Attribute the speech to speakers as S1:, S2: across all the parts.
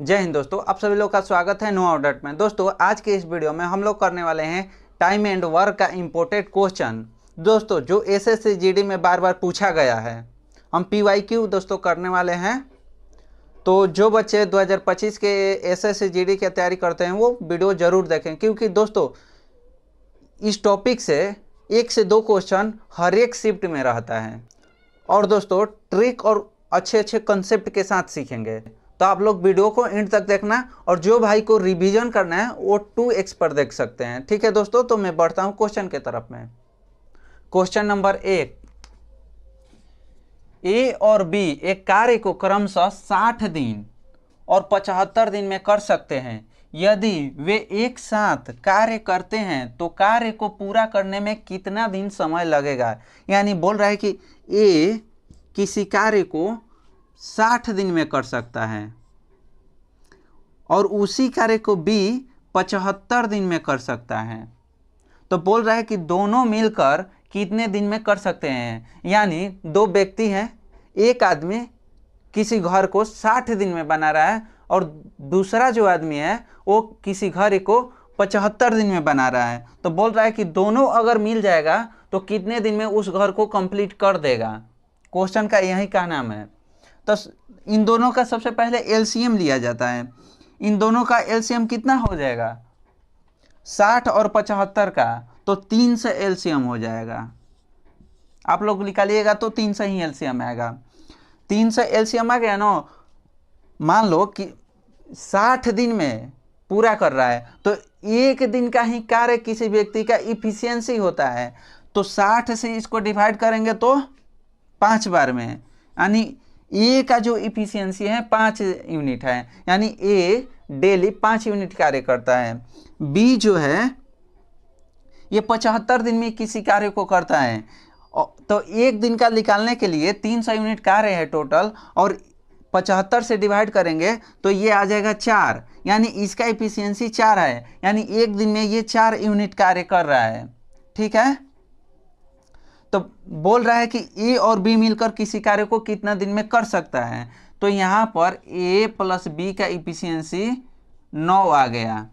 S1: जय हिंद दोस्तों, आप सभी लोग का स्वागत है नो अपडेट में। दोस्तों आज के इस वीडियो में हम लोग करने वाले हैं टाइम एंड वर्क का इम्पोर्टेंट क्वेश्चन दोस्तों, जो एसएससी जीडी में बार बार पूछा गया है। हम पीवाईक्यू दोस्तों करने वाले हैं। तो जो बच्चे 2025 के एसएससी जीडी की तैयारी करते हैं वो वीडियो ज़रूर देखें, क्योंकि दोस्तों इस टॉपिक से 1 से 2 क्वेश्चन हर एक शिफ्ट में रहता है। और दोस्तों ट्रिक और अच्छे अच्छे कंसेप्ट के साथ सीखेंगे, तो आप लोग वीडियो को एंड तक देखना। और जो भाई को रिवीजन करना है वो 2x पर देख सकते हैं। ठीक है दोस्तों, तो मैं बढ़ता हूं क्वेश्चन के तरफ में। क्वेश्चन नंबर 1, ए और बी एक कार्य को क्रमशः 60 दिन और 75 दिन में कर सकते हैं। यदि वे एक साथ कार्य करते हैं तो कार्य को पूरा करने में कितना दिन समय लगेगा। यानी बोल रहा है कि ए किसी कार्य को 60 दिन में कर सकता है और उसी कार्य को बी 75 दिन में कर सकता है। तो बोल रहा है कि दोनों मिलकर कितने दिन में कर सकते हैं। यानी दो व्यक्ति हैं, एक आदमी किसी घर को 60 दिन में बना रहा है और दूसरा जो आदमी है वो किसी घर को 75 दिन में बना रहा है। तो बोल रहा है कि दोनों अगर मिल जाएगा तो कितने दिन में उस घर को कंप्लीट कर देगा। क्वेश्चन का यही का नाम है। तो इन दोनों का सबसे पहले एलसीएम लिया जाता है। इन दोनों का एलसीएम कितना हो जाएगा, 60 और 75 का, तो 3 से एलसीएम हो जाएगा। आप लोग निकालिएगा तो 3 से ही एलसीएम आएगा। 3 से एलसीएम आ गया ना। मान लो कि 60 दिन में पूरा कर रहा है तो एक दिन का ही कार्य किसी व्यक्ति का इफिशियंसी होता है। तो 60 से इसको डिवाइड करेंगे तो 5 बार में, यानी ए का जो इफिशियंसी है 5 यूनिट है। यानी ए डेली 5 यूनिट कार्य करता है। बी जो है ये 75 दिन में किसी कार्य को करता है। तो एक दिन का निकालने के लिए 300 यूनिट कार्य है टोटल, और 75 से डिवाइड करेंगे तो ये आ जाएगा 4। यानी इसका इफिशियंसी 4 है। यानी एक दिन में ये 4 यूनिट कार्य कर रहा है। ठीक है, तो बोल रहा है कि ए और बी मिलकर किसी कार्य को कितना दिन में कर सकता है। तो यहाँ पर ए प्लस बी का इफिशियंसी 9 आ गया।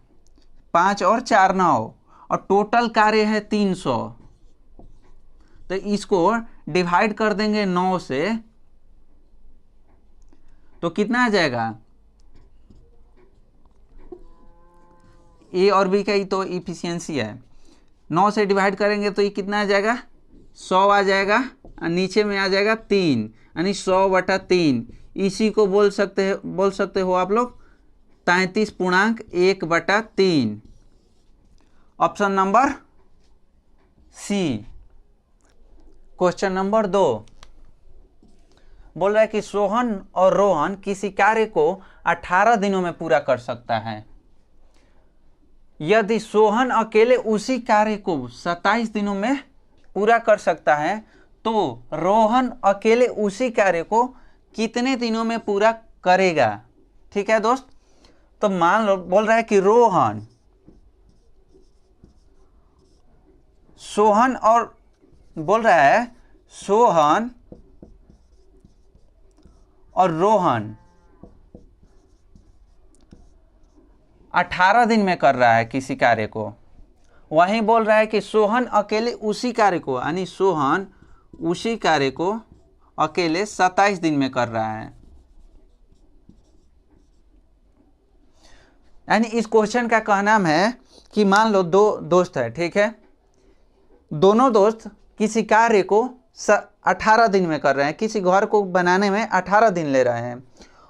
S1: 5 और 4 9, और टोटल कार्य है 300। तो इसको डिवाइड कर देंगे 9 से, तो कितना आ जाएगा। ए और बी का ही तो इफिशियंसी है। 9 से डिवाइड करेंगे तो ये कितना आ जाएगा, 100 आ जाएगा। और नीचे में आ जाएगा 3, यानी 100/3। इसी को बोल सकते हो आप लोग 33.1/3। Option number C. Question number 2 बोल रहा है कि सोहन और रोहन किसी कार्य को 18 दिनों में पूरा कर सकता है। यदि सोहन अकेले उसी कार्य को 27 दिनों में पूरा कर सकता है तो रोहन अकेले उसी कार्य को कितने दिनों में पूरा करेगा। ठीक है दोस्त, तो मान लो बोल रहा है कि सोहन और बोल रहा है सोहन और रोहन 18 दिन में कर रहा है किसी कार्य को। वहीं बोल रहा है कि सोहन अकेले उसी कार्य को, यानी सोहन उसी कार्य को अकेले 27 दिन में कर रहा है। यानी इस क्वेश्चन का कहना है कि मान लो 2 दोस्त है, ठीक है। दोनों दोस्त किसी कार्य को 18 दिन में कर रहे हैं। किसी घर को बनाने में 18 दिन ले रहे हैं,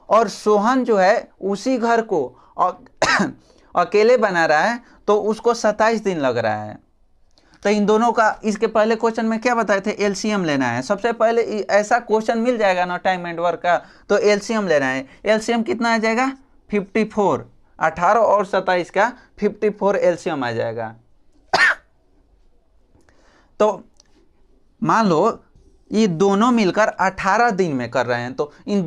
S1: और सोहन जो है उसी घर को अकेले बना रहा है तो उसको 27 दिन लग रहा है। तो इन दोनों का, इसके पहले क्वेश्चन में क्या बताए थे, एलसीएम लेना है। सबसे पहले ऐसा क्वेश्चन मिल जाएगा ना टाइम एंड वर्क का, तो एलसीएम लेना है। एलसीएम कितना आ जाएगा, 54। 18 और 27 का 54 एलसीएम आ जाएगा। तो मान लो ये दोनों मिलकर 18 दिन में कर रहे हैं, तो इन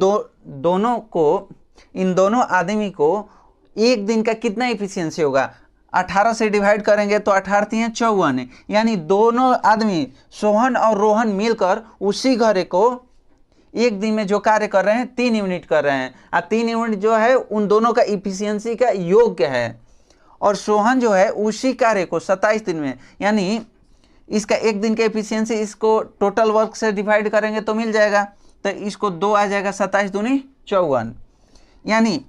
S1: दोनों आदमी को एक दिन का कितना इफिशियंसी होगा। 18 से डिवाइड करेंगे तो 18 3 54, यानी दोनों आदमी सोहन और रोहन मिलकर उसी घर को एक दिन में जो कार्य कर रहे हैं 3 यूनिट कर रहे हैं, और 3 यूनिट जो है उन दोनों का इफिशियंसी का योग है। और सोहन जो है उसी कार्य को 27 दिन में, यानी इसका एक दिन का एफिशिएंसी इसको टोटल वर्क से डिवाइड करेंगे तो मिल जाएगा। तो इसको 2 आ जाएगा, 27 दूनी 54। यानी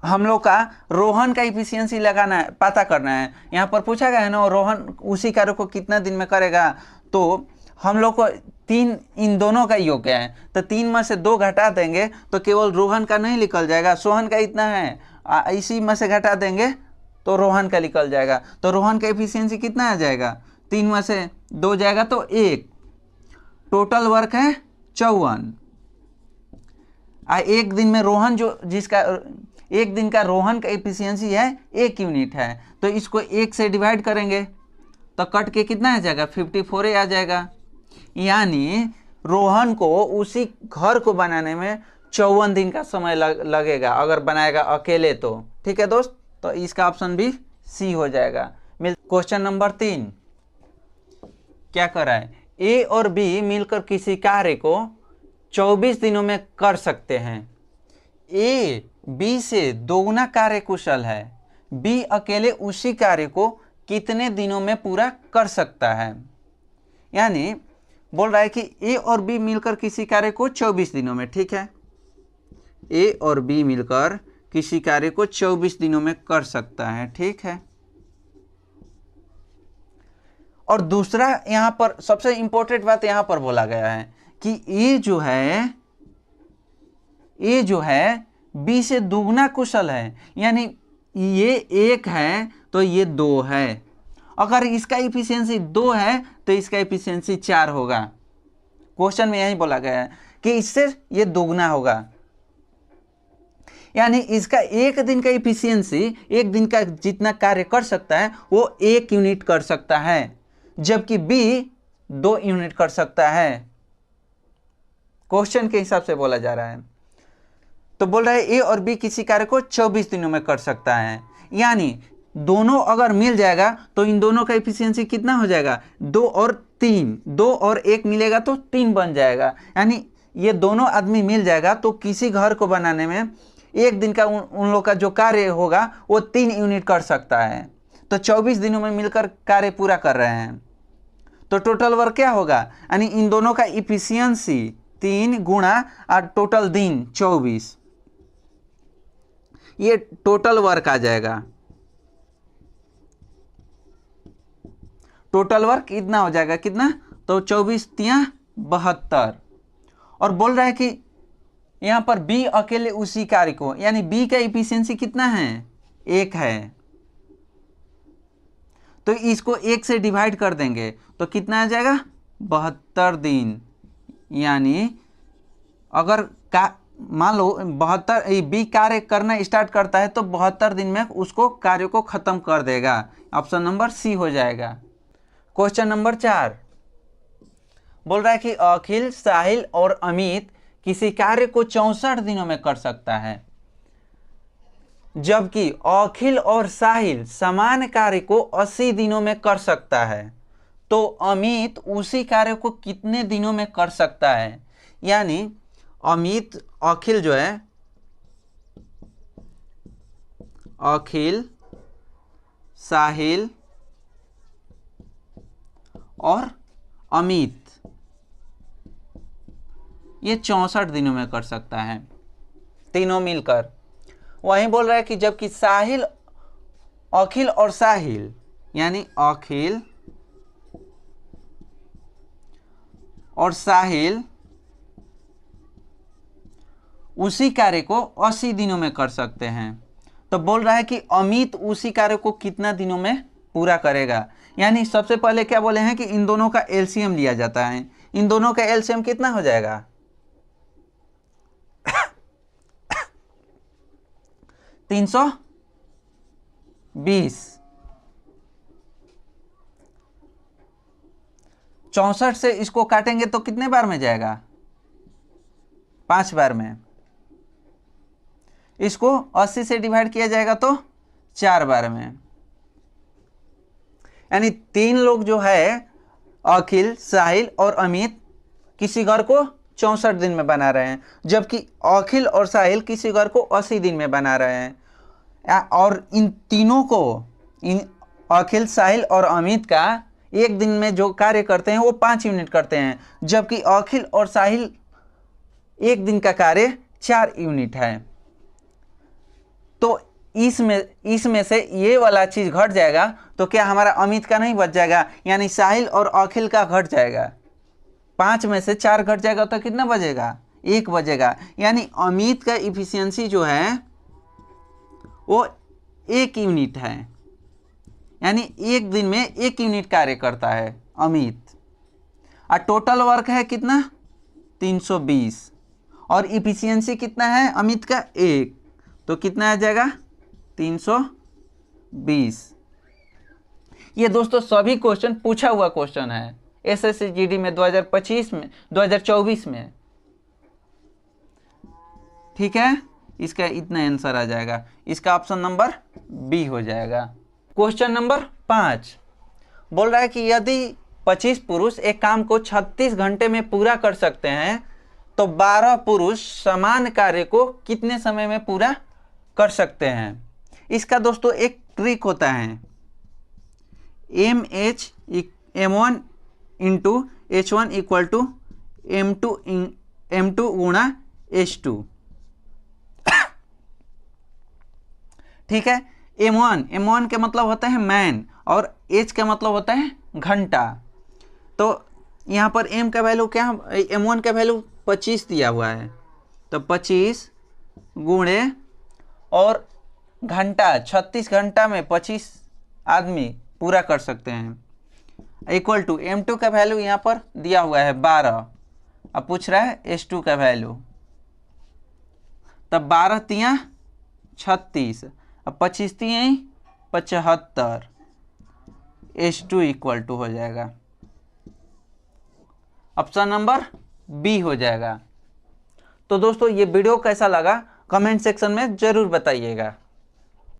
S1: हम लोग का रोहन का इफिशियंसी लगाना है, पता करना है। यहाँ पर पूछा गया है ना रोहन उसी कार्य को कितना दिन में करेगा, तो हम लोग को 3 इन दोनों का योग है, तो 3 में से 2 घटा देंगे तो केवल रोहन का नहीं निकल जाएगा, सोहन का इतना है, इसी में से घटा देंगे तो रोहन का निकल जाएगा। तो रोहन का एफिशिएंसी कितना आ जाएगा, 3 में से 2 जाएगा तो 1, टोटल वर्क है 54। एक दिन में रोहन जो जिसका एक दिन का रोहन का एफिशिएंसी है 1 यूनिट है, तो इसको 1 से डिवाइड करेंगे तो कट के कितना आ जाएगा, 54 आ जाएगा। यानी रोहन को उसी घर को बनाने में 54 दिन का समय लगेगा अगर बनाएगा अकेले तो। ठीक है दोस्त, तो इसका ऑप्शन भी सी हो जाएगा। क्वेश्चन नंबर 3 क्या कर रहा है, ए और बी मिलकर किसी कार्य को 24 दिनों में कर सकते हैं। ए बी से दोगुना कार्य कुशल है, बी अकेले उसी कार्य को कितने दिनों में पूरा कर सकता है। यानी बोल रहा है कि ए और बी मिलकर किसी कार्य को 24 दिनों में, ठीक है, ए और बी मिलकर किसी कार्य को 24 दिनों में कर सकता है, ठीक है। और दूसरा यहां पर सबसे इंपॉर्टेंट बात यहां पर बोला गया है कि ए जो है बी से दुगना कुशल है, यानी ये 1 है तो ये 2 है। अगर इसका इफिशियंसी 2 है तो इसका इफिशियंसी 4 होगा। क्वेश्चन में यही बोला गया है कि इससे ये दुगना होगा, यानी इसका एक दिन का इफिशियंसी, एक दिन का जितना कार्य कर सकता है वो 1 यूनिट कर सकता है, जबकि बी 2 यूनिट कर सकता है। क्वेश्चन के हिसाब से बोला जा रहा है। तो बोल रहा है ए और बी किसी कार्य को 24 दिनों में कर सकता है, यानी दोनों अगर मिल जाएगा तो इन दोनों का इफिशियंसी कितना हो जाएगा, 2 और 3, 2 और 1 मिलेगा तो 3 बन जाएगा। यानी ये दोनों आदमी मिल जाएगा तो किसी घर को बनाने में एक दिन का उन लोग का जो कार्य होगा वो 3 यूनिट कर सकता है। तो 24 दिनों में मिलकर कार्य पूरा कर रहे हैं, तो टोटल वर्क क्या होगा, यानी इन दोनों का इफिशियंसी 3 गुणा और टोटल दिन 24, ये टोटल वर्क आ जाएगा। टोटल वर्क इतना हो जाएगा, कितना, तो 24 तिया 72। और बोल रहा है कि यहां पर बी अकेले उसी कार्य को, यानी बी का इफिशियंसी कितना है, 1 है, तो इसको 1 से डिवाइड कर देंगे तो कितना आ जाएगा, 72 दिन। यानी अगर मान लो 72 बी कार्य करना स्टार्ट करता है तो 72 दिन में उसको कार्य को खत्म कर देगा। ऑप्शन नंबर सी हो जाएगा। क्वेश्चन नंबर 4 बोल रहा है कि अखिल, साहिल और अमित किसी कार्य को 64 दिनों में कर सकता है, जबकि अखिल और साहिल समान कार्य को 80 दिनों में कर सकता है, तो अमित उसी कार्य को कितने दिनों में कर सकता है। यानी अखिल जो है, अखिल, साहिल और अमित ये 64 दिनों में कर सकता है, तीनों मिलकर। वहीं बोल रहा है कि जबकि अखिल और साहिल, यानी अखिल और साहिल उसी कार्य को 80 दिनों में कर सकते हैं, तो बोल रहा है कि अमित उसी कार्य को कितना दिनों में पूरा करेगा। यानी सबसे पहले क्या बोले हैं कि इन दोनों का एलसीएम लिया जाता है। इन दोनों का एलसीएम कितना हो जाएगा 320। 64 से इसको काटेंगे तो कितने बार में जाएगा, 5 बार में। इसको 80 से डिवाइड किया जाएगा तो 4 बार में। यानी 3 लोग जो है, अखिल, साहिल और अमित, किसी घर को 64 दिन में बना रहे हैं, जबकि अखिल और साहिल किसी घर को 80 दिन में बना रहे हैं। और इन तीनों को, इन अखिल, साहिल और अमित का एक दिन में जो कार्य करते हैं वो 5 यूनिट करते हैं, जबकि अखिल और साहिल एक दिन का कार्य 4 यूनिट है। तो इसमें से ये वाला चीज घट जाएगा, तो क्या हमारा अमित का नहीं बच जाएगा, यानी साहिल और अखिल का घट जाएगा। 5 में से 4 घट जाएगा तो कितना बचेगा, 1 बचेगा। यानी अमित का इफिशियंसी जो है वो 1 यूनिट है, यानी एक दिन में 1 यूनिट कार्य करता है अमित। और टोटल वर्क है कितना, 320, और इफिशियंसी कितना है अमित का 1, तो कितना आ जाएगा 320। ये दोस्तों सभी क्वेश्चन पूछा हुआ क्वेश्चन है एसएससी जीडी में 2024 में। ठीक है, इसका इतना आंसर आ जाएगा, इसका ऑप्शन नंबर बी हो जाएगा। क्वेश्चन नंबर 5 बोल रहा है कि यदि 25 पुरुष एक काम को 36 घंटे में पूरा कर सकते हैं तो 12 पुरुष समान कार्य को कितने समय में पूरा कर सकते हैं। इसका दोस्तों एक ट्रिक होता है, M1 into H1 equal to M2 गुणा H2। ठीक है, M1 के मतलब होता है मैन और H का मतलब होता है घंटा। तो यहाँ पर M का वैल्यू क्या, M1 का वैल्यू 25 दिया हुआ है, तो 25 गुणे और घंटा, 36 घंटा में 25 आदमी पूरा कर सकते हैं, इक्वल टू M2 का वैल्यू यहाँ पर दिया हुआ है 12, अब पूछ रहा है H2 का वैल्यू, तब 12 तिया 36, अब 25 तिया 75, H2 इक्वल टू हो जाएगा, ऑप्शन नंबर बी हो जाएगा। तो दोस्तों ये वीडियो कैसा लगा कमेंट सेक्शन में जरूर बताइएगा।